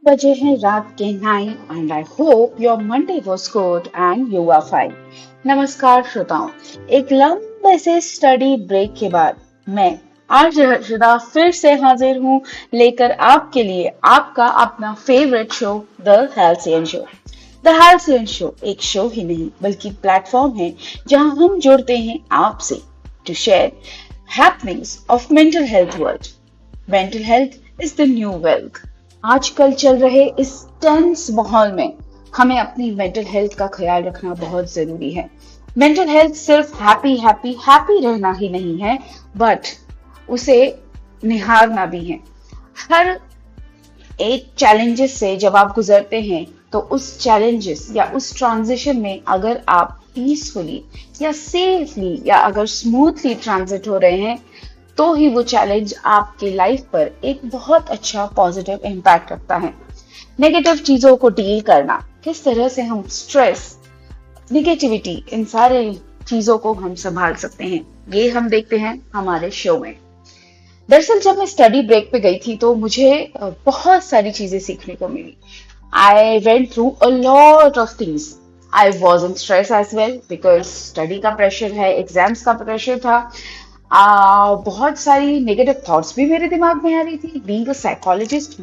बजे हैं रात के 9 and I hope your Monday was good and you are fine. नमस्कार श्रोताओं, एक लंबे से स्टडी ब्रेक के बाद मैं आज हर्षदा फिर से हाजिर हूँ लेकर आपके लिए आपका अपना favourite show the Healthian show. The Healthian show एक शो ही नहीं बल्कि प्लेटफॉर्म है जहां हम जुड़ते हैं आपसे to share happenings of mental health world. Mental health is the new wealth. आजकल चल रहे इस टेंस माहौल में हमें अपनी मेंटल हेल्थ का ख्याल रखना बहुत जरूरी है। मेंटल हेल्थ सिर्फ हैप्पी हैप्पी हैप्पी रहना ही नहीं है, बट उसे निहारना भी है। हर एक चैलेंजेस से जब आप गुजरते हैं तो उस चैलेंजेस या उस ट्रांजिशन में अगर आप पीसफुली या सेफली या अगर स्मूथली ट्रांजिट हो रहे हैं तो ही वो चैलेंज आपकी लाइफ पर एक बहुत अच्छा पॉजिटिव इम्पैक्ट रखता है। नेगेटिव चीजों को डील करना, किस तरह से हम स्ट्रेस, निगेटिविटी, इन सारे चीजों को हम संभाल सकते हैं, ये हम देखते हैं हमारे शो में। दरअसल जब मैं स्टडी ब्रेक पे गई थी तो मुझे बहुत सारी चीजें सीखने को मिली। I went through a lot of things. I was in stress as well because study का प्रेशर है, एग्जाम्स का प्रेशर था। बहुत सारी नेगेटिव थॉट्स भी मेरे दिमाग में आ रही थी। बीइंग अ साइकोलॉजिस्ट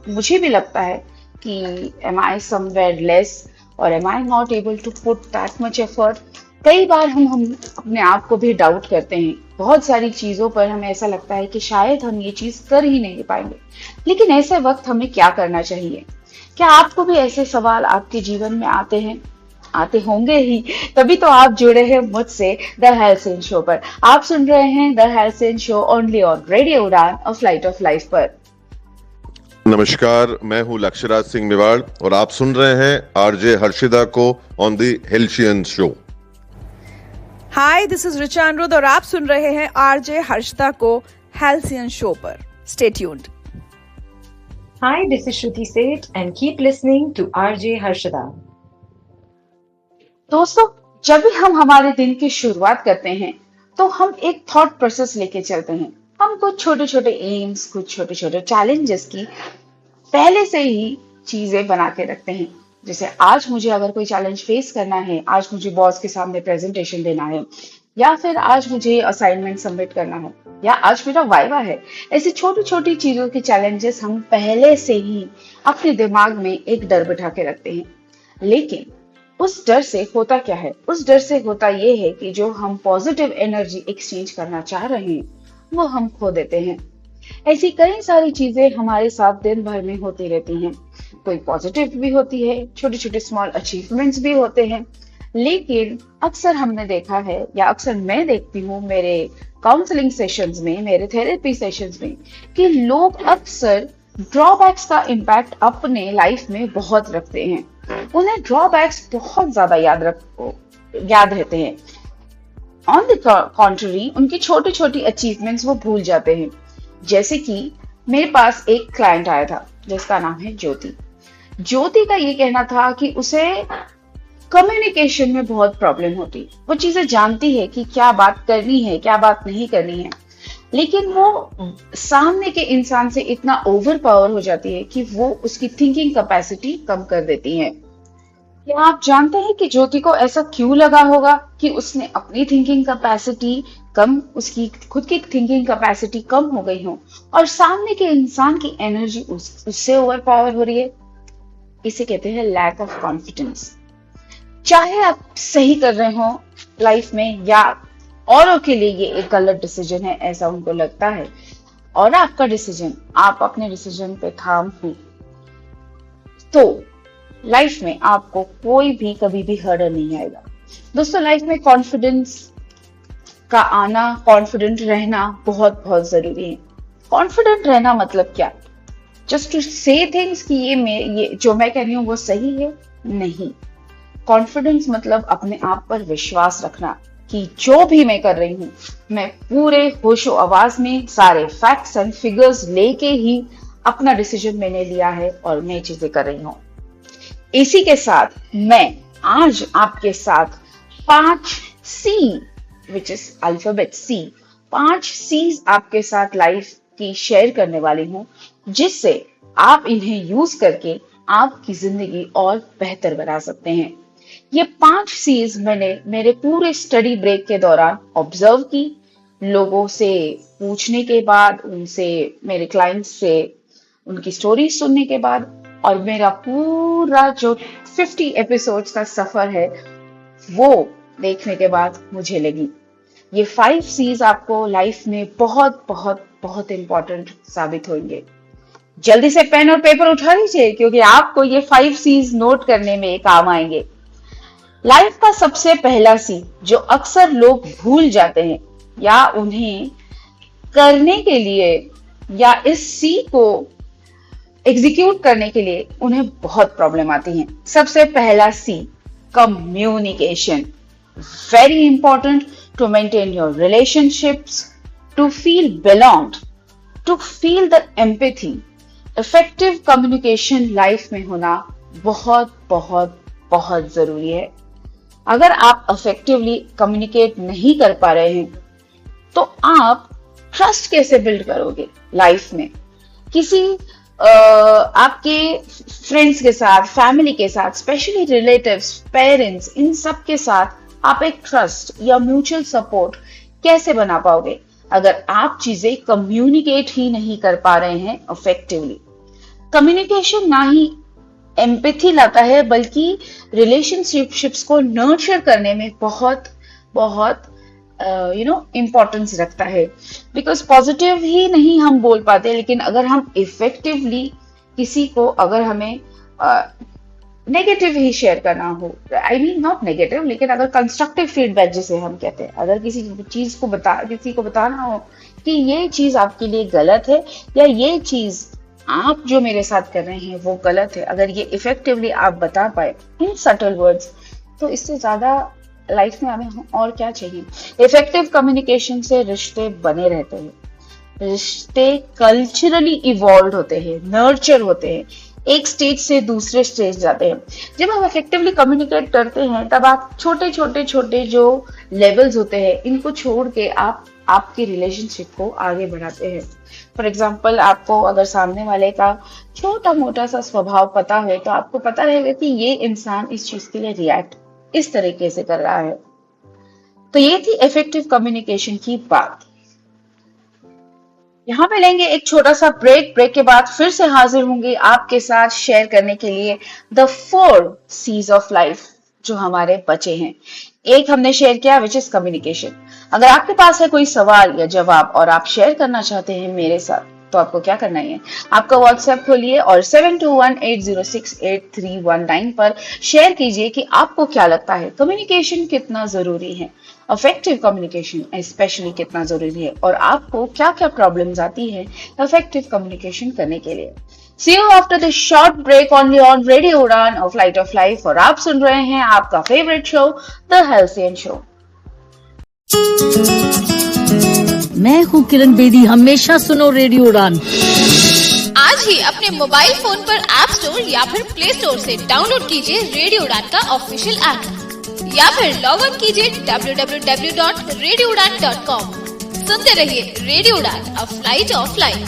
मुझे भी लगता है कि एम आई समवेयर लेस और am I not able to put that much effort. कई बार हम अपने आप को भी डाउट करते हैं। बहुत सारी चीजों पर हमें ऐसा लगता है कि शायद हम ये चीज कर ही नहीं पाएंगे। लेकिन ऐसे वक्त हमें क्या करना चाहिए? क्या आपको भी ऐसे सवाल आपके जीवन में आते हैं? आते होंगे ही, तभी तो आप जुड़े हैं मुझसे द हेल्थियन शो पर। आप सुन रहे हैं the Healthian show only on radio Udaan, a flight of life पर। नमस्कार, मैं हूं लक्ष्यराज सिंह मेवाड़ और आप सुन रहे हैं आरजे हर्षिदा को on the Healthian show. Hi, this is Richa Anuruddh और आप सुन रहे हैं आरजे हर्षिता को हेल्थियन शो पर। Stay tuned. Hi, this is Shruti Seth and keep listening to RJ Harshada. दोस्तों, जब भी हम हमारे दिन की शुरुआत करते हैं तो हम एक थॉट प्रोसेस लेके चलते हैं। हम कुछ छोटे छोटे एम्स, कुछ छोटे छोटे चैलेंजेस की पहले से ही चीजें बना के रखते हैं। जैसे आज मुझे अगर कोई चैलेंज फेस करना है, आज मुझे बॉस के सामने प्रेजेंटेशन देना है, या फिर आज मुझे असाइनमेंट सबमिट करना है, या आज मेरा वाइवा है। ऐसी छोटी छोटी चीजों के चैलेंजेस हम पहले से ही अपने दिमाग में एक डर बिठा के रखते हैं। लेकिन उस डर से होता क्या है? उस डर से होता ये है कि जो हम पॉजिटिव एनर्जी एक्सचेंज करना चाह रहे हैं वो हम खो देते हैं। ऐसी कई सारी चीजें हमारे साथ दिन भर में होती रहती हैं। कोई पॉजिटिव भी होती है, छोटे छोटे स्मॉल अचीवमेंट्स भी होते हैं। लेकिन अक्सर हमने देखा है, या अक्सर मैं देखती हूँ मेरे काउंसलिंग सेशंस में, मेरे थेरेपी सेशंस में, कि लोग अक्सर ड्रॉबैक्स का इम्पैक्ट अपने लाइफ में बहुत रखते हैं। उन्हें ड्रॉबैक्स बहुत ज्यादा याद रहते हैं। ऑन द कॉन्ट्ररी, उनकी छोटी छोटी अचीवमेंट्स वो भूल जाते हैं। जैसे कि मेरे पास एक क्लाइंट आया था जिसका नाम है ज्योति। ज्योति का ये कहना था कि उसे कम्युनिकेशन में बहुत प्रॉब्लम होती। वो चीजें जानती है कि क्या बात करनी है, क्या बात नहीं करनी है, लेकिन वो सामने के इंसान से इतना ओवर पावर हो जाती है कि वो उसकी थिंकिंग कैपेसिटी कम कर देती है। क्या आप जानते हैं कि ज्योति को ऐसा क्यों लगा होगा कि उसने अपनी थिंकिंग कैपेसिटी कम, उसकी खुद की थिंकिंग कैपेसिटी कम हो गई हो और सामने के इंसान की एनर्जी उससे ओवर पावर हो रही है? इसे कहते हैं लैक ऑफ कॉन्फिडेंस। चाहे आप सही कर रहे हो लाइफ में या औरों के लिए ये एक गलत डिसीजन है ऐसा उनको लगता है, और आपका डिसीजन, आप अपने डिसीजन पे ठाम हो, तो लाइफ में आपको कोई भी कभी भी हर्डल नहीं आएगा। दोस्तों, लाइफ में कॉन्फिडेंस का आना, कॉन्फिडेंट रहना बहुत बहुत जरूरी है। कॉन्फिडेंट रहना मतलब क्या? जस्ट टू से थिंग्स कि ये जो मैं कह रही हूँ वो सही है? नहीं। कॉन्फिडेंस मतलब अपने आप पर विश्वास रखना कि जो भी मैं कर रही हूँ मैं पूरे होशो आवाज में सारे फैक्ट्स एंड फिगर्स लेके ही अपना डिसीजन मैंने लिया है और मैं चीजें कर रही हूँ। इसी के साथ मैं आज आपके साथ 5C, which is alphabet C, 5 C's आपके साथ लाइफ की शेयर करने वाली हूँ, जिससे आप इन्हें यूज करके आपकी जिंदगी और बेहतर बना सकते हैं। ये 5 C's मैंने मेरे पूरे स्टडी ब्रेक के दौरान ऑब्जर्व की, लोगों से पूछने के बाद, उनसे, मेरे क्लाइंट्स से उनकी स्टोरी सुनने के बाद, और मेरा पूरा जो 50 एपिसोड्स का सफर है वो देखने के बाद मुझे लगी ये 5 C's आपको लाइफ में बहुत बहुत बहुत इंपॉर्टेंट साबित होंगे। जल्दी से पेन और पेपर उठा लीजिए, क्योंकि आपको ये 5 C's नोट करने में काम आएंगे। लाइफ का सबसे पहला सी जो अक्सर लोग भूल जाते हैं या उन्हें करने के लिए या इस सी को एग्जीक्यूट करने के लिए उन्हें बहुत प्रॉब्लम आती है। सबसे पहला C, communication. Very important to maintain your relationships, to feel belonged, to feel the empathy. Effective communication life में होना बहुत बहुत बहुत जरूरी है। अगर आप इफेक्टिवली कम्युनिकेट नहीं कर पा रहे हैं तो आप ट्रस्ट कैसे बिल्ड करोगे लाइफ में? किसी आपके फ्रेंड्स के साथ, फैमिली के साथ, स्पेशली रिलेटिव्स, पेरेंट्स, इन सब के साथ आप एक ट्रस्ट या म्यूचुअल सपोर्ट कैसे बना पाओगे अगर आप चीजें कम्युनिकेट ही नहीं कर पा रहे हैं इफेक्टिवली? कम्युनिकेशन ना ही एम्पैथी लाता है बल्कि रिलेशनशिप्स को नर्चर करने में बहुत बहुत इंपॉर्टेंस रखता है। बिकॉज पॉजिटिव ही नहीं हम बोल पाते, लेकिन अगर हम इफेक्टिवली किसी को, अगर हमें नेगेटिव ही शेयर करना हो, आई मीन नॉट नेगेटिव, लेकिन अगर कंस्ट्रक्टिव फीडबैक जिसे हम कहते हैं, अगर किसी चीज को किसी को बताना हो कि ये चीज आपके लिए गलत है या ये चीज आप जो मेरे साथ कर रहे हैं वो गलत है, अगर ये इफेक्टिवली आप बता पाए इन सटल वर्ड्स, तो इससे ज्यादा लाइफ में हमें और क्या चाहिए। इफेक्टिव कम्युनिकेशन से रिश्ते बने रहते हैं, रिश्ते कल्चरली इवॉल्व होते हैं, नर्चर होते हैं, एक स्टेज से दूसरे स्टेज जाते हैं। जब हम इफेक्टिवली कम्युनिकेट करते हैं तब आप छोटे छोटे छोटे जो लेवल्स होते हैं इनको छोड़ के आप आपकी रिलेशनशिप को आगे बढ़ाते हैं। फॉर एग्जाम्पल, आपको अगर सामने वाले का छोटा मोटा सा स्वभाव पता है तो आपको पता रहेगा कि ये इंसान इस चीज के लिए रिएक्ट इस तरीके से कर रहा है। तो ये थी इफेक्टिव कम्युनिकेशन की बात। यहाँ पे लेंगे एक छोटा सा ब्रेक के बाद फिर से हाजिर होंगे आपके साथ शेयर करने के लिए द 4 C's ऑफ लाइफ जो हमारे बचे हैं। एक हमने शेयर किया विच इज कम्युनिकेशन। अगर आपके पास है कोई सवाल या जवाब और आप शेयर करना चाहते हैं मेरे साथ, तो आपको क्या करना है, आपका व्हाट्सएप खोलिए और 7218068319 पर शेयर कीजिए कि आपको क्या लगता है कम्युनिकेशन कितना जरूरी है, इफेक्टिव कम्युनिकेशन स्पेशली कितना जरूरी है, और आपको क्या क्या प्रॉब्लम्स आती है इफेक्टिव कम्युनिकेशन करने के लिए। See you after this short break only on Radio Udan of Light of Life, और आप सुन रहे हैं आपका favourite show the Halcyon show. मैं हूँ किरण बेदी, हमेशा सुनो रेडियो उड़ान। आज ही अपने मोबाइल फोन पर ऐप स्टोर या फिर प्ले स्टोर से डाउनलोड कीजिए रेडियो उड़ान का ऑफिशियल ऐप, या फिर लॉग इन कीजिए www.radioudan.com। सुनते रहिए radio Udaan, a flight of life.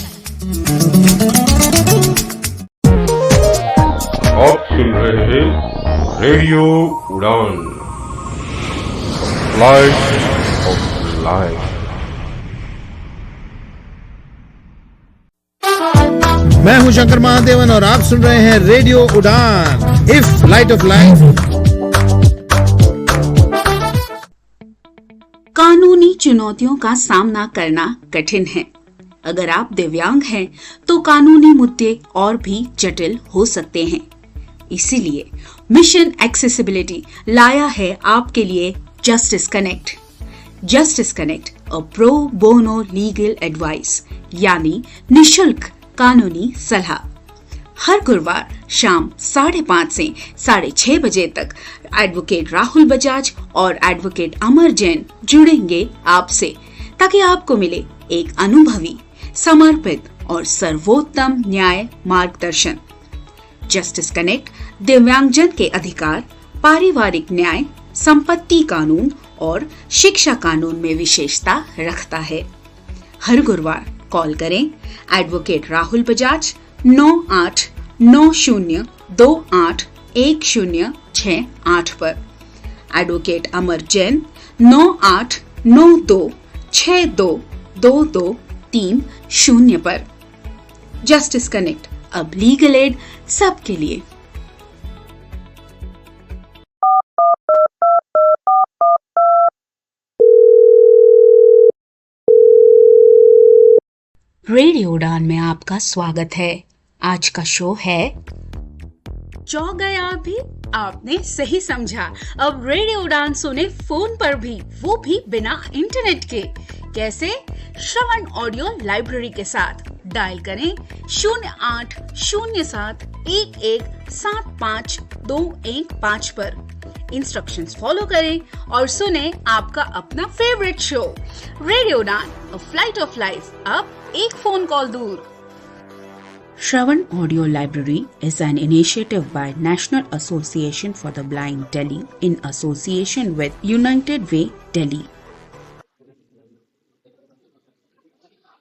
आप सुन रहे हैं रेडियो उड़ान, फ्लाइट ऑफ लाइफ। मैं हूं शंकर महादेवन और आप सुन रहे हैं रेडियो उड़ान, इफ लाइट ऑफ लाइफ। कानूनी चुनौतियों का सामना करना कठिन है। अगर आप दिव्यांग हैं तो कानूनी मुद्दे और भी जटिल हो सकते हैं। इसीलिए मिशन एक्सेसिबिलिटी लाया है आपके लिए justice connect. Justice connect a pro bono legal advice, यानी निशुल्क कानूनी सलाह। हर गुरुवार शाम 5:30 से 6:30 बजे तक एडवोकेट राहुल बजाज और एडवोकेट अमर जैन जुड़ेंगे आपसे, ताकि आपको मिले एक अनुभवी, समर्पित और सर्वोत्तम न्याय मार्गदर्शन। जस्टिस कनेक्ट दिव्यांगजन के अधिकार, पारिवारिक न्याय, संपत्ति कानून और शिक्षा कानून में विशेषता रखता है। हर गुरुवार कॉल करें एडवोकेट राहुल बजाज 9890281068 पर। एडवोकेट अमर जैन 9892622230 पर। जस्टिस कनेक्ट, अब लीगल एड सबके लिए। रेडियो उड़ान में आपका स्वागत है। आज का शो है चौंक गए आप भी? आपने सही समझा। अब रेडियो उड़ान सुने फोन पर भी, वो भी बिना इंटरनेट के। कैसे? श्रवण ऑडियो लाइब्रेरी के साथ। डायल करें 0807117525 पर। इंस्ट्रक्शंस फॉलो करें और सुने आपका अपना favourite show radio Udaan, a flight of life, अब एक फोन कॉल दूर। Shravan Audio Library is an initiative by National Association for the Blind Delhi in association with United Way Delhi.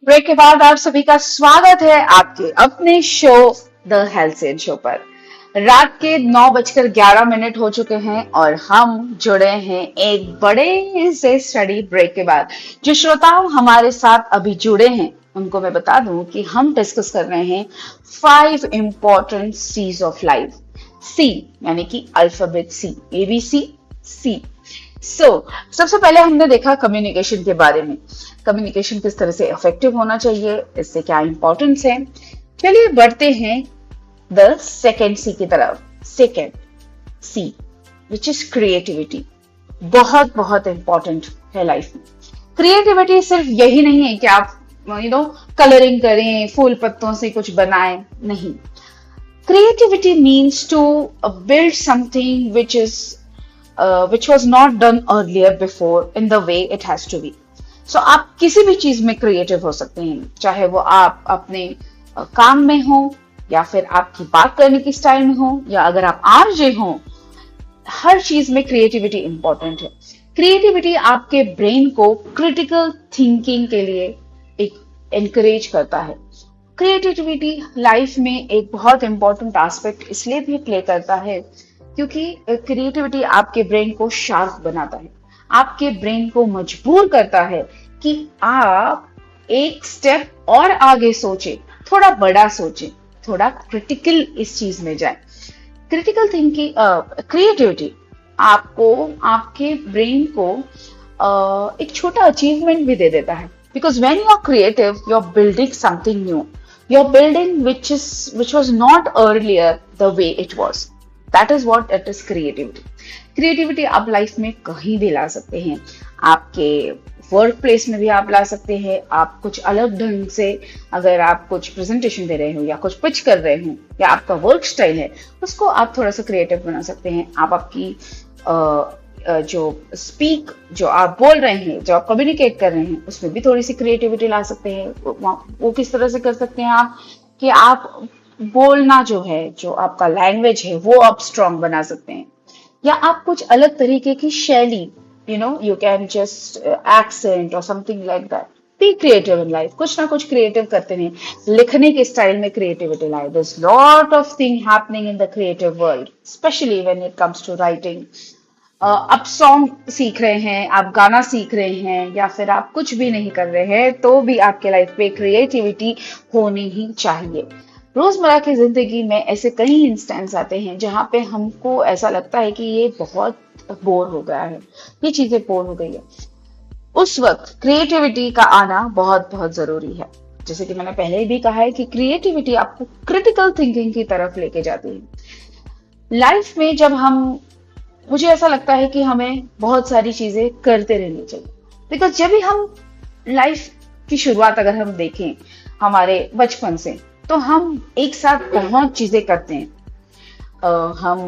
Break के बाद आप सभी का स्वागत है आपके अपने शो द हेल्थ शो पर। रात के 9:11 हो चुके हैं और हम जुड़े हैं एक बड़े से स्टडी ब्रेक के बाद। जो श्रोता हमारे साथ अभी जुड़े हैं उनको मैं बता दूं कि हम डिस्कस कर रहे हैं 5 इम्पोर्टेंट सीज ऑफ लाइफ। सी यानी कि अल्फाबेट सी, ABC, सी। सबसे पहले हमने देखा कम्युनिकेशन के बारे में। कम्युनिकेशन किस तरह से इफेक्टिव होना चाहिए, इससे क्या इंपॉर्टेंस है। चलिए बढ़ते हैं द सेकेंड सी की तरफ। Second C which is creativity, बहुत बहुत इंपॉर्टेंट है लाइफ में। क्रिएटिविटी सिर्फ यही नहीं है कि आप कलरिंग करें, फूल पत्तों से कुछ बनाएं, नहीं। Creativity means to build something which was not done earlier before in the way it has to be. So आप किसी भी चीज में क्रिएटिव हो सकते हैं, चाहे वो आप अपने काम में हो या फिर आपकी बात करने की स्टाइल में हो या अगर आप आरजे हो। हर चीज में क्रिएटिविटी इंपॉर्टेंट है। क्रिएटिविटी आपके ब्रेन को क्रिटिकल थिंकिंग के लिए एक एनकरेज करता है। क्रिएटिविटी लाइफ में एक बहुत इंपॉर्टेंट एस्पेक्ट इसलिए भी प्ले करता है क्योंकि क्रिएटिविटी आपके ब्रेन को शार्प बनाता है, आपके ब्रेन को मजबूर करता है कि आप एक स्टेप और आगे सोचें, थोड़ा बड़ा सोचें, थोड़ा क्रिटिकल इस चीज में जाएं। क्रिटिकल थिंकिंग, क्रिएटिविटी आपको, आपके ब्रेन को एक छोटा अचीवमेंट भी दे देता है। Because when you are creative, you are building something new. You are building which was not earlier the way it was. That is what it is creativity. Creativity आप life में कहीं भी ला सकते हैं। आपके वर्क प्लेस में भी आप ला सकते हैं। आप कुछ अलग ढंग से, अगर आप कुछ प्रेजेंटेशन दे रहे हो या कुछ पिच कर रहे हो या आपका वर्क स्टाइल है, उसको आप थोड़ा सा क्रिएटिव बना सकते हैं। आप आपकी जो आप बोल रहे हैं, जो आप कम्युनिकेट कर रहे हैं, उसमें भी थोड़ी सी क्रिएटिविटी ला सकते हैं। वो किस तरह से कर सकते हैं आप कि आप बोलना जो है, जो आपका लैंग्वेज है, वो आप स्ट्रॉन्ग बना सकते हैं। या आप कुछ अलग तरीके की शैली, यू कैन जस्ट एक्सेंट और something like that. Be creative in life, कुछ ना कुछ क्रिएटिव करते हैं। लिखने के स्टाइल में क्रिएटिविटी लाए। There is lot of thing happening in the creative world, specially when it comes to writing. आप सॉन्ग सीख रहे हैं, आप गाना सीख रहे हैं, या फिर आप कुछ भी नहीं कर रहे हैं, तो भी आपके लाइफ पे क्रिएटिविटी होनी ही चाहिए। रोजमर्रा की जिंदगी में ऐसे कई इंस्टेंस आते हैं जहाँ पे हमको ऐसा लगता है कि ये बहुत बोर हो गया है, ये चीजें बोर हो गई है। उस वक्त क्रिएटिविटी का आना बहुत बहुत जरूरी है। जैसे कि मैंने पहले भी कहा है कि क्रिएटिविटी आपको क्रिटिकल थिंकिंग की तरफ लेके जाती है। लाइफ में जब मुझे ऐसा लगता है कि हमें बहुत सारी चीजें करते रहनी चाहिए। बिकॉज जब भी हम लाइफ की शुरुआत अगर हम देखें हमारे बचपन से, तो हम एक साथ बहुत चीजें करते हैं। हम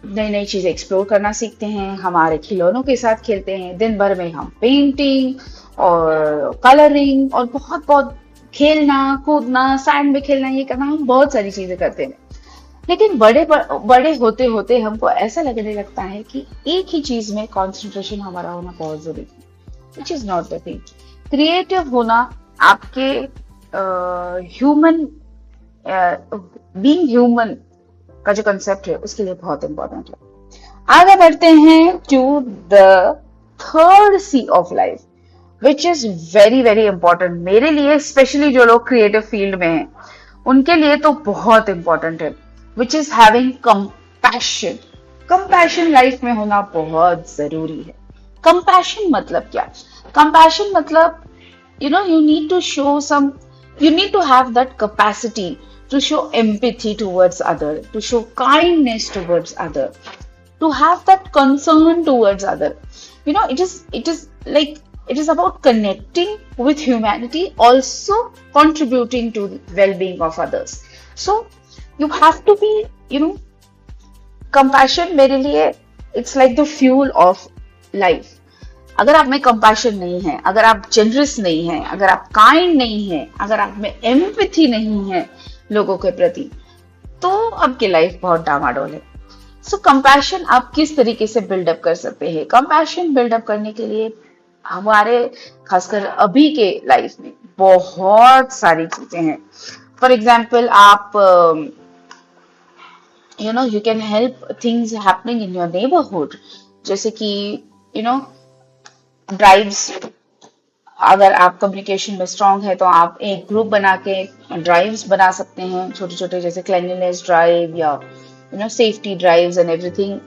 नई नई चीजें एक्सप्लोर करना सीखते हैं, हमारे खिलौनों के साथ खेलते हैं। दिन भर में हम पेंटिंग और कलरिंग और बहुत बहुत खेलना कूदना, सैंड में खेलना, ये करना, हम बहुत सारी चीजें करते हैं। लेकिन बड़े होते होते हमको ऐसा लगने लगता है कि एक ही चीज में कंसंट्रेशन हमारा होना बहुत जरूरी है, which is not the thing. Creative होना आपके ह्यूमन बीइंग ह्यूमन का जो कंसेप्ट है उसके लिए बहुत इंपॉर्टेंट है। आगे बढ़ते हैं to the third C of life, which is very very important मेरे लिए, स्पेशली जो लोग क्रिएटिव फील्ड में हैं उनके लिए तो बहुत इंपॉर्टेंट है, which is having compassion. Compassion life में होना बहुत जरूरी है। कंपैशन मतलब क्या? कंपैशन मतलब you need to show you need to have that capacity to show empathy towards other, to show kindness towards other, to have that concern towards other. It is like it is about connecting with humanity, also contributing to the well-being of others. So you have to be, compassion मेरे लिए it's like the fuel of life. अगर आप में compassion नहीं है, अगर आप generous नहीं है, अगर आप काइंड नहीं है, अगर आप में एम्पैथी नहीं है लोगों के प्रति, तो आपकी लाइफ बहुत डामाडोल है। सो कंपैशन आप किस तरीके से बिल्डअप कर सकते हैं? कंपैशन बिल्डअप करने के लिए हमारे खासकर अभी के लाइफ में बहुत सारी चीजें हैं। फॉर एग्जाम्पल, आप you can help things happening in your neighborhood, जैसे कि ड्राइव्स, अगर आप कम्युनिकेशन में स्ट्रांग है तो आप एक ग्रुप बना के ड्राइव्स बना सकते हैं, छोटे छोटे, जैसे क्लीनलीनेस ड्राइव या सेफ्टी ड्राइव्स एंड एवरीथिंग।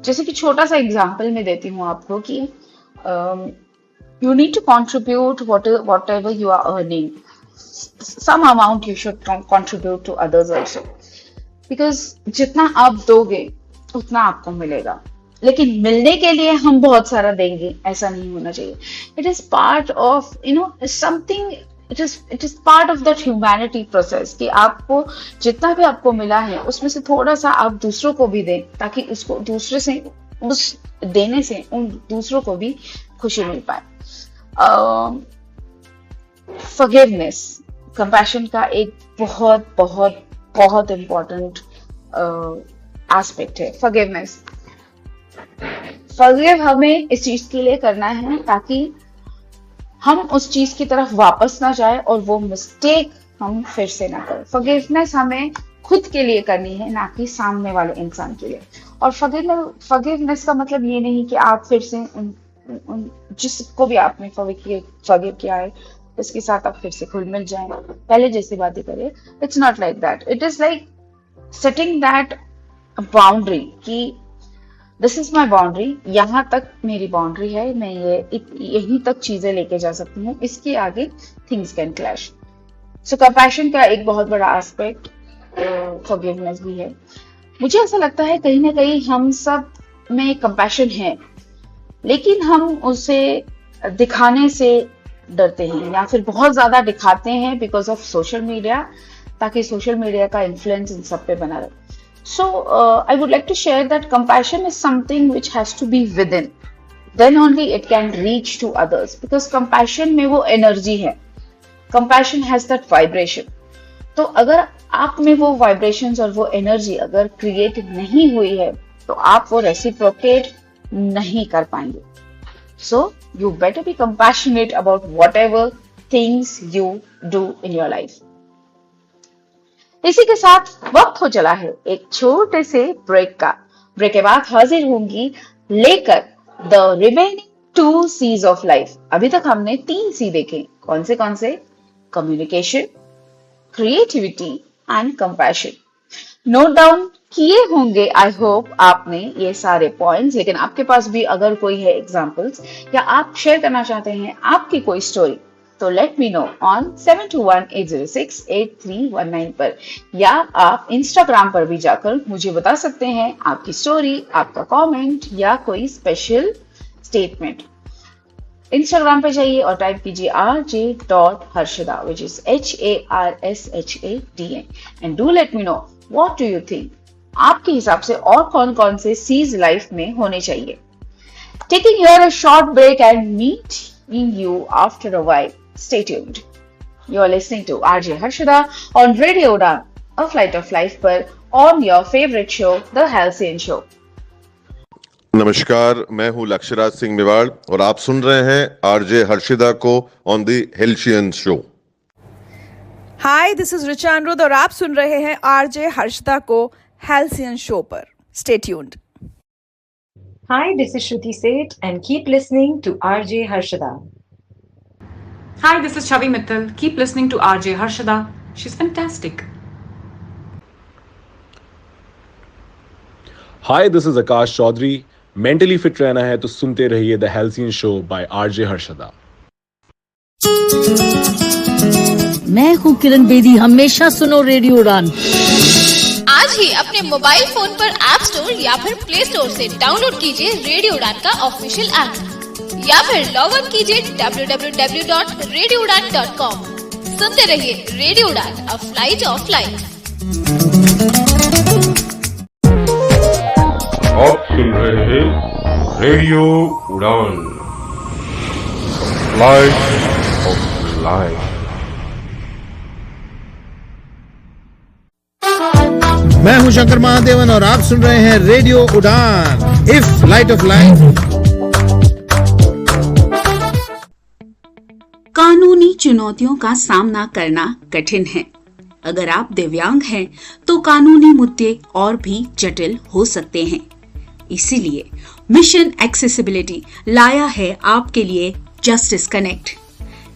जैसे कि छोटा सा एग्जांपल मैं देती हूँ आपको कि you need to contribute whatever you are earning, some amount you should contribute to others also, because जितना आप दोगे उतना आपको मिलेगा, लेकिन मिलने के लिए हम बहुत सारा देंगे ऐसा नहीं होना चाहिए। It is part of something, it is part of that humanity process कि आपको जितना भी आपको मिला है उसमें से थोड़ा सा आप दूसरों को भी दें, ताकि उसको दूसरे से, उस देने से उन दूसरों को भी खुशी मिल पाए। फॉरगिवनेस कंपैशन का एक बहुत बहुत बहुत इंपॉर्टेंट एस्पेक्ट है। फॉरगिव हमें इस चीज के लिए करना है ताकि हम उस चीज की तरफ वापस ना जाए और वो मिस्टेक हम फिर से ना करें। फॉरगिवनेस हमें खुद के लिए करनी है, ना कि सामने वाले इंसान के लिए। और फॉरगिवनेस का मतलब ये नहीं कि आप फिर से उन जिसको भी आपने फॉरगिव किया है उसके साथ आप फिर से खुल मिल जाएं, पहले जैसी बातें करें। It's not like that. It is like setting that boundary कि दिस इज माई बाउंड्री, यहाँ तक मेरी बाउंड्री है, मैं यहीं तक चीजें लेके जा सकती हूँ, इसके आगे things can clash. So compassion का एक बहुत बड़ा एस्पेक्ट फॉरगिवनेस भी है। मुझे ऐसा लगता है कहीं ना कहीं हम सब में कंपैशन है, लेकिन हम उसे दिखाने से डरते हैं या फिर बहुत ज्यादा दिखाते हैं बिकॉज ऑफ सोशल मीडिया, ताकि सोशल मीडिया का इन्फ्लुएंस इन सब पे बना रहे। So I would like to share that compassion is something which has to be within, then only it can reach to others, because compassion में वो energy है, compassion has that vibration। तो अगर आप में वो vibrations और वो energy अगर create नहीं हुई है तो आप वो reciprocate नहीं कर पाएंगे। So you better be compassionate about whatever things you do in your life। इसी के साथ वक्त हो चला है एक छोटे से ब्रेक का। ब्रेक के बाद हाजिर होंगी लेकर the remaining 2 C's of life. अभी तक हमने 3 C देखे। कौन से? Communication, creativity and compassion. Note down किए होंगे आई होप आपने ये सारे पॉइंट्स। लेकिन आपके पास भी अगर कोई है एग्जांपल्स या आप शेयर करना चाहते हैं आपकी कोई स्टोरी, तो लेट मी नो ऑन 7218068319 पर, या आप इंस्टाग्राम पर भी जाकर मुझे बता सकते हैं आपकी स्टोरी, आपका कमेंट या कोई स्पेशल स्टेटमेंट। इंस्टाग्राम पे जाइए और टाइप कीजिए rj.harshada which is HARSHADA and do let me know what do you think। आपके हिसाब से और कौन कौन से C's लाइफ में होने चाहिए। Taking here a short break and meeting you after a while। Stay tuned। You are listening to RJ Harshada on Radio Udan, a flight of life पर on your favorite show, The Halcyon Show। नमस्कार, मैं हूं लक्ष्यराज सिंह मेवाड़ और आप सुन रहे हैं RJ Harshida को on the Halcyon show. Hi, this is रिचानरुद और आप सुन रहे हैं आरजे हर्षदा को हेल्सियन शो पर। Stay tuned. Hi, this is Shruti Seth and keep listening to RJ Harshada. Hi, this is Chavi Mittal. Keep listening to RJ Harshada. She's fantastic. Hi, this is Akash Chaudhary. Mentally fit रहना है तो सुनते रहिए the Halcyon show by RJ Harshada. मैं हूँ किरण बेदी, हमेशा सुनो radio उड़ान। आज ही अपने मोबाइल फोन पर ऐप स्टोर या फिर प्ले स्टोर से डाउनलोड कीजिए रेडियो उड़ान का ऑफिशियल ऐप या फिर लॉग इन कीजिए www.radioudan.com। सुनते रहिए radio Udaan, a flight of life. आप सुन रहे हैं रेडियो उड़ान, फ्लाइट ऑफ लाइफ। मैं हूं शंकर महादेवन और आप सुन रहे हैं रेडियो उड़ान इफ लाइट ऑफ लाइफ। कानूनी चुनौतियों का सामना करना कठिन है। अगर आप दिव्यांग हैं तो कानूनी मुद्दे और भी जटिल हो सकते हैं। इसीलिए मिशन एक्सेसिबिलिटी लाया है आपके लिए justice connect.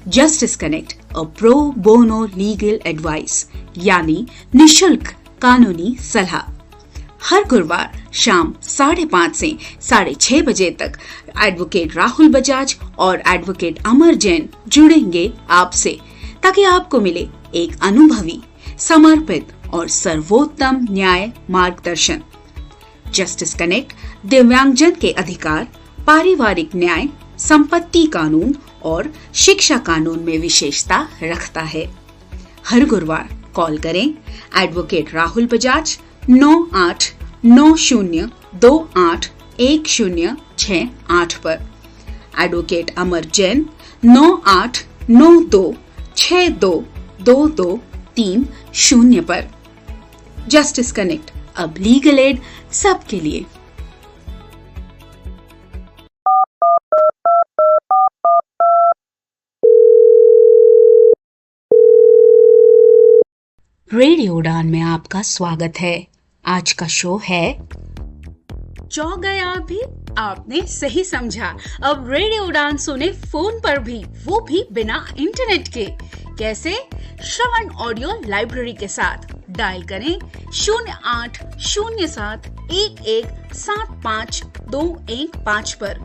Justice connect, a pro bono legal advice, यानी निशुल्क कानूनी सलाह। हर गुरुवार शाम 5:30 से 6:30 बजे तक एडवोकेट राहुल बजाज और एडवोकेट अमर जैन जुड़ेंगे आपसे, ताकि आपको मिले एक अनुभवी, समर्पित और सर्वोत्तम न्याय मार्गदर्शन। जस्टिस कनेक्ट दिव्यांगजन के अधिकार, पारिवारिक न्याय, संपत्ति कानून और शिक्षा कानून में विशेषता रखता है। हर गुरुवार कॉल करें एडवोकेट राहुल बजाज 9890281068 पर, एडवोकेट अमर जैन 9892622230 पर। जस्टिस कनेक्ट, अब लीगल एड सबके लिए। रेडियो उड़ान में आपका स्वागत है। आज का शो है चौंक गए आप भी? आपने सही समझा। अब रेडियो उड़ान सुने फोन पर भी, वो भी बिना इंटरनेट के। कैसे? श्रवण ऑडियो लाइब्रेरी के साथ। डायल करें 0807117525 पर।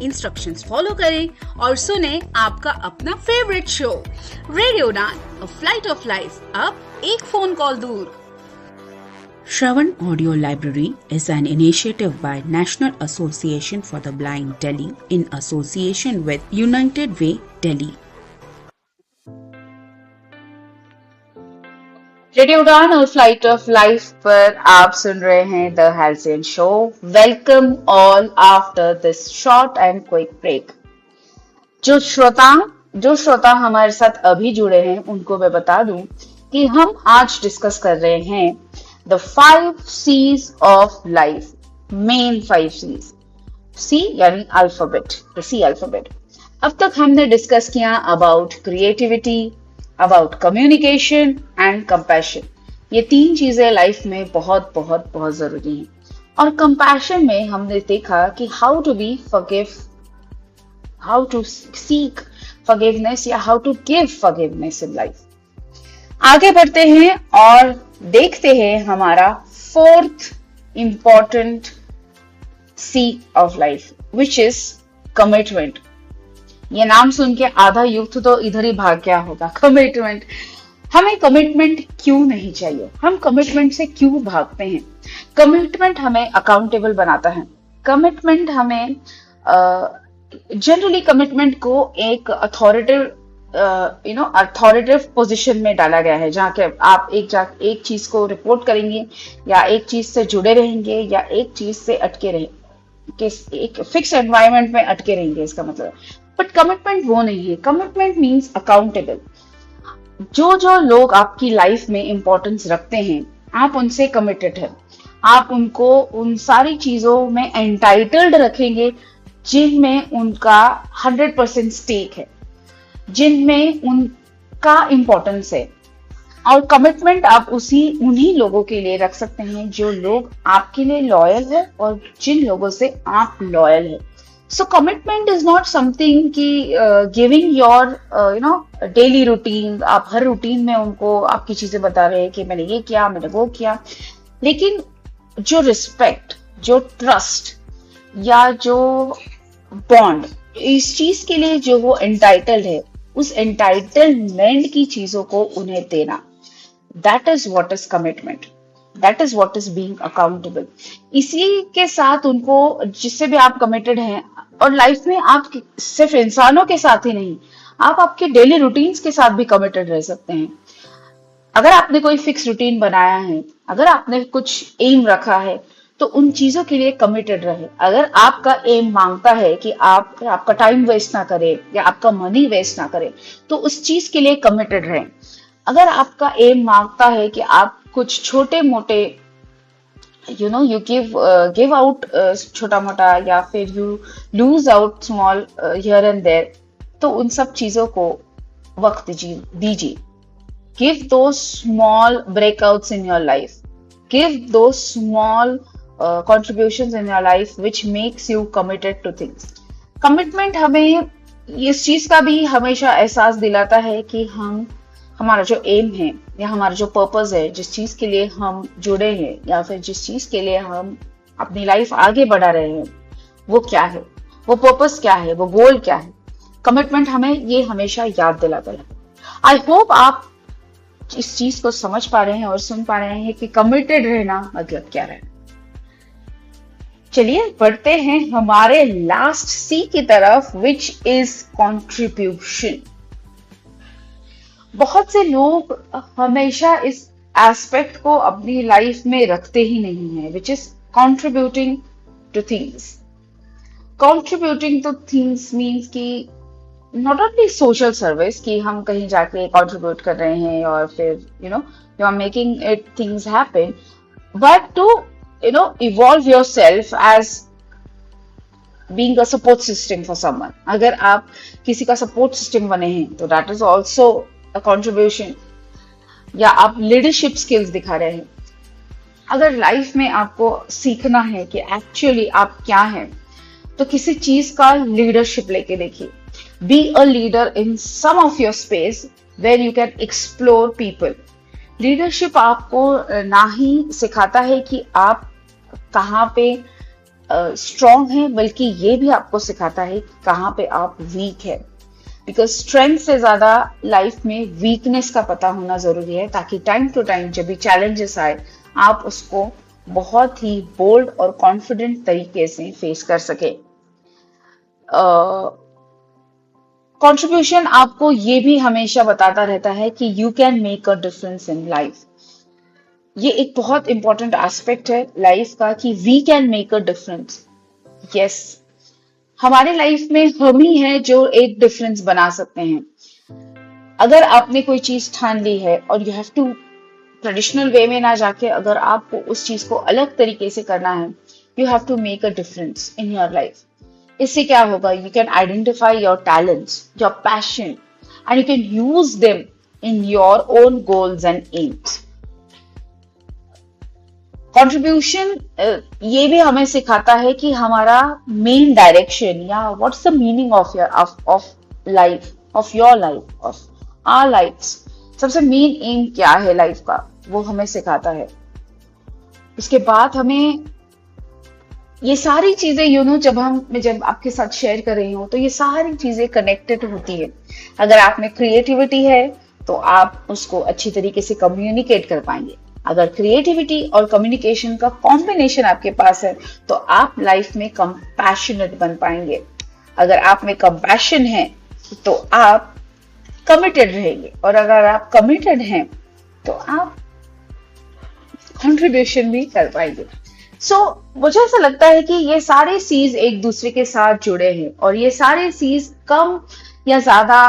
इंस्ट्रक्शंस फॉलो करें और सुने आपका अपना favourite show radio Udaan, a flight of life, अब एक फोन कॉल दूर। Shravan Audio Library is an initiative by National Association for the Blind Delhi in association with United Way Delhi. Radio उड़ान और फ्लाइट ऑफ लाइफ पर आप सुन रहे हैं the Halcyon show. Welcome all after this short and quick break. जो श्रोता हमारे साथ अभी जुड़े हैं उनको मैं बता दूं कि हम आज डिस्कस कर रहे हैं the 5 C's of life, main 5 C's। C यानी अल्फाबेट, द C अल्फाबेट। अब तक हमने डिस्कस किया about creativity, about communication and compassion. ये 3 चीजें लाइफ में बहुत बहुत बहुत जरूरी हैं। और कंपैशन में हमने देखा कि how to be forgive, how to seek forgiveness या how to give forgiveness in life. आगे बढ़ते हैं और देखते हैं हमारा 4th important C of life, which is commitment. ये नाम सुन के आधा यूथ तो इधर ही भाग गया होगा। कमिटमेंट, हमें कमिटमेंट क्यों नहीं चाहिए? हम कमिटमेंट से क्यों भागते हैं? कमिटमेंट हमें अकाउंटेबल बनाता है। कमिटमेंट हमें जनरली कमिटमेंट को एक अथॉरिटेटिव पोजीशन में डाला गया है, जहाँ के आप एक चीज को रिपोर्ट करेंगे या एक चीज से जुड़े रहेंगे या एक चीज से अटके रहेंगे, एक फिक्स एनवायरनमेंट में अटके रहेंगे, इसका मतलब। बट कमिटमेंट वो नहीं है। Commitment means accountable. जो लोग आपकी लाइफ में इंपॉर्टेंस रखते हैं, आप उनसे कमिटेड है। आप उनको उन सारी चीजों में एंटाइटल्ड रखेंगे जिनमें उनका 100% स्टेक है, जिनमें उनका इंपॉर्टेंस है। और कमिटमेंट आप उन्हीं लोगों के लिए रख सकते हैं जो लोग आपके लिए लॉयल है और जिन लोगों से आप लॉयल है। सो कमिटमेंट इज नॉट समथिंग कि गिविंग योर डेली रूटीन, आप हर रूटीन में उनको आपकी चीजें बता रहे हैं कि मैंने ये किया, मैंने वो किया, लेकिन जो रिस्पेक्ट, जो ट्रस्ट या जो बॉन्ड, इस चीज के लिए जो वो एंटाइटल्ड है, उस एंटाइटलमेंट की चीजों को उन्हें देना, that is what is commitment, that is what is being accountable. इसी के साथ उनको, जिससे भी आप कमिटेड हैं, और लाइफ में आप सिर्फ इंसानों के साथ ही नहीं, आप आपके डेली रूटीन्स के साथ भी कमिटेड रह सकते हैं। अगर आपने कोई फिक्स रूटीन बनाया है, अगर आपने कुछ एम रखा है, तो उन चीजों के लिए कमिटेड रहे। अगर आपका एम मांगता है कि आप आपका टाइम वेस्ट ना करें या आपका मनी वेस्ट ना करें, तो उस चीज के लिए कमिटेड रहें। अगर आपका एम मांगता है कि आप कुछ छोटे मोटे यू गिव आउट छोटा मोटा, या फिर you lose out small here and there, तो उन सब चीजों को वक्त दीजिए। Give two small breakouts in your life, give two small contributions in your life which makes you committed to things. Commitment हमें इस चीज का भी हमेशा एहसास दिलाता है कि हमारा जो एम है या हमारा जो पर्पस है, जिस चीज के लिए हम जुड़े हैं या फिर जिस चीज के लिए हम अपनी लाइफ आगे बढ़ा रहे हैं, वो क्या है, वो पर्पस क्या है, वो गोल क्या है। कमिटमेंट हमें ये हमेशा याद दिलाता है। आई होप आप इस चीज को समझ पा रहे हैं और सुन पा रहे हैं कि कमिटेड रहना मतलब क्या है। चलिए बढ़ते हैं हमारे लास्ट सी की तरफ, विच इज कंट्रीब्यूशन। बहुत से लोग हमेशा इस एस्पेक्ट को अपनी लाइफ में रखते ही नहीं है, which is contributing two things. Contributing two things means कि नॉट ओनली सोशल सर्विस, कि हम कहीं जाके कंट्रीब्यूट कर रहे हैं और फिर you are making it things happen, but to evolve yourself as being a support system for someone. अगर आप किसी का support system बने हैं, तो that is also a contribution. या आप leadership skills दिखा रहे हैं। अगर लाइफ में आपको सीखना है कि एक्चुअली आप क्या हैं, तो किसी चीज का लीडरशिप लेके देखिए। Be a leader in some of your space where you can explore people. Leadership आपको ना ही सिखाता है कि आप कहाँ पे स्ट्रॉन्ग हैं, बल्कि ये भी आपको सिखाता है कि कहाँ पे आप वीक है। बिकॉज स्ट्रेंथ से ज्यादा लाइफ में वीकनेस का पता होना जरूरी है, ताकि टाइम टू टाइम जब भी चैलेंजेस आए, आप उसको बहुत ही बोल्ड और कॉन्फिडेंट तरीके से फेस कर सके। कंट्रीब्यूशन आपको ये भी हमेशा बताता रहता है कि you can make a difference in life. ये एक बहुत इंपॉर्टेंट एस्पेक्ट है लाइफ का कि we can make a difference. Yes, हमारे लाइफ में हम ही हैं जो एक डिफरेंस बना सकते हैं। अगर आपने कोई चीज ठान ली है और you have to traditional way में ना जाके, अगर आपको उस चीज को अलग तरीके से करना है, you have to make a difference in your life. इससे क्या होगा, you can identify your talents, your passion, and you can use them in your own goals and aims. Contribution ये भी हमें सिखाता है कि हमारा मेन डायरेक्शन या what's the meaning of life, of your life, of our lives. सबसे main aim क्या है लाइफ का, वो हमें सिखाता है। उसके बाद हमें ये सारी चीजें जब आपके साथ शेयर कर रही हूँ, तो ये सारी चीजें कनेक्टेड होती है। अगर आप में क्रिएटिविटी है, तो आप उसको अच्छी तरीके से कम्युनिकेट कर पाएंगे। अगर क्रिएटिविटी और कम्युनिकेशन का कॉम्बिनेशन आपके पास है, तो आप लाइफ में कंपैशनेट बन पाएंगे। अगर आप में कंपैशन है, तो आप कमिटेड रहेंगे, और अगर आप कमिटेड हैं, तो आप कंट्रीब्यूशन भी कर पाएंगे। मुझे ऐसा लगता है कि ये सारे सीज एक दूसरे के साथ जुड़े हैं, और ये सारे सीज कम या ज्यादा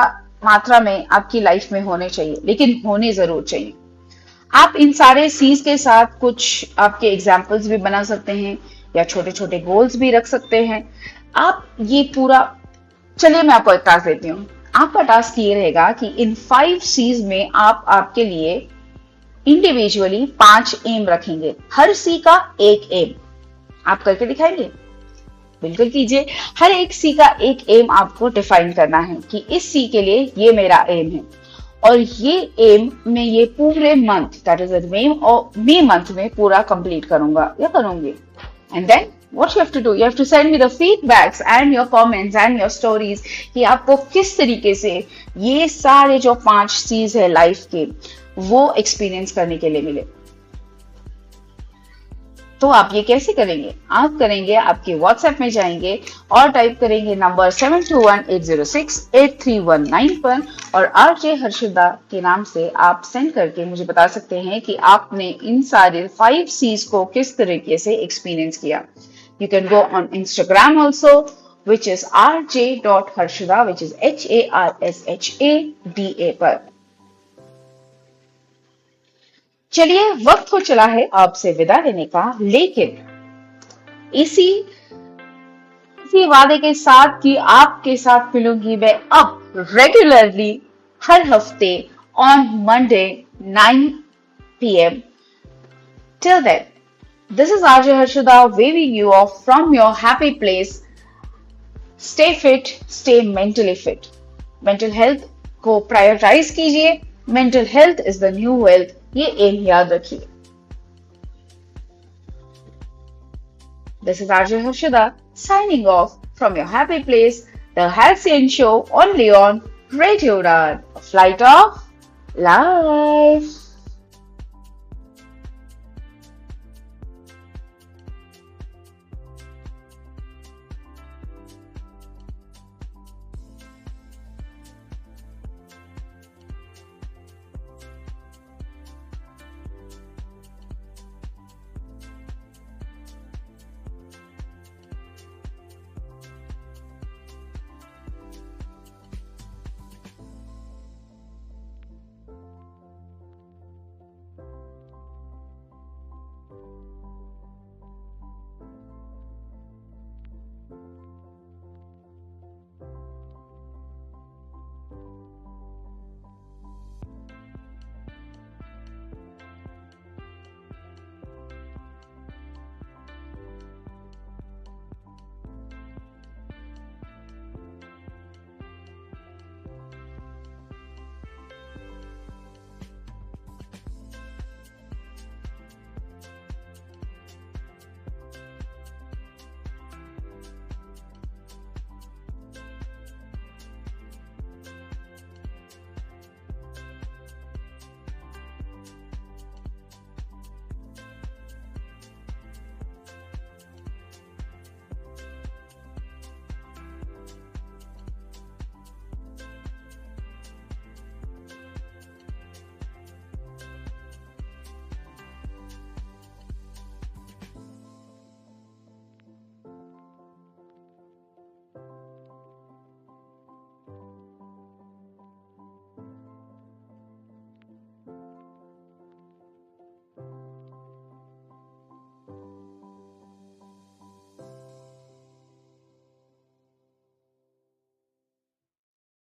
मात्रा में आपकी लाइफ में होने चाहिए, लेकिन होने जरूर चाहिए। आप इन सारे सीज के साथ कुछ आपके एग्जाम्पल्स भी बना सकते हैं, या छोटे छोटे गोल्स भी रख सकते हैं। आप ये पूरा, चलिए मैं आपको एक टास्क देती हूँ। आपका टास्क ये रहेगा कि इन 5 सीज में आप आपके लिए इंडिविजुअली 5 एम रखेंगे, हर सी का एक एम। आप करके दिखाएंगे? बिल्कुल कीजिए। हर एक सी का एक एम आपको डिफाइन करना है कि इस सी के लिए ये मेरा एम है, और ये एम में ये पूरे month, that is May month में पूरा कंप्लीट करूंगा या करूंगी। And then what you have to do, you have to send me the feedbacks and your comments and your stories कि आपको किस तरीके से ये सारे जो 5 चीज है लाइफ के वो एक्सपीरियंस करने के लिए मिले। तो आप ये कैसे करेंगे? आप करेंगे, आपके व्हाट्सएप में जाएंगे और टाइप करेंगे नंबर 7218068319 पर, और आरजे हर्षिदा के नाम से आप सेंड करके मुझे बता सकते हैं कि आपने इन सारे 5 C's को किस तरीके से एक्सपीरियंस किया। You can go on Instagram also, which is rj.harshada, which is HARSHADA पर। चलिए, वक्त हो चला है आपसे विदा लेने का, लेकिन इसी वादे के साथ कि आपके साथ मिलूंगी मैं अब रेगुलरली हर हफ्ते on Monday 9 PM। Till then, this is RJ Harshada waving you off from your happy place. Stay fit, stay mentally fit. Mental health को prioritize कीजिए। Mental health is the new wealth. ये M याद रखिए। This is RJ Harshada signing off from your happy place, the Halcyon Show only on Radio Udan, a flight of life.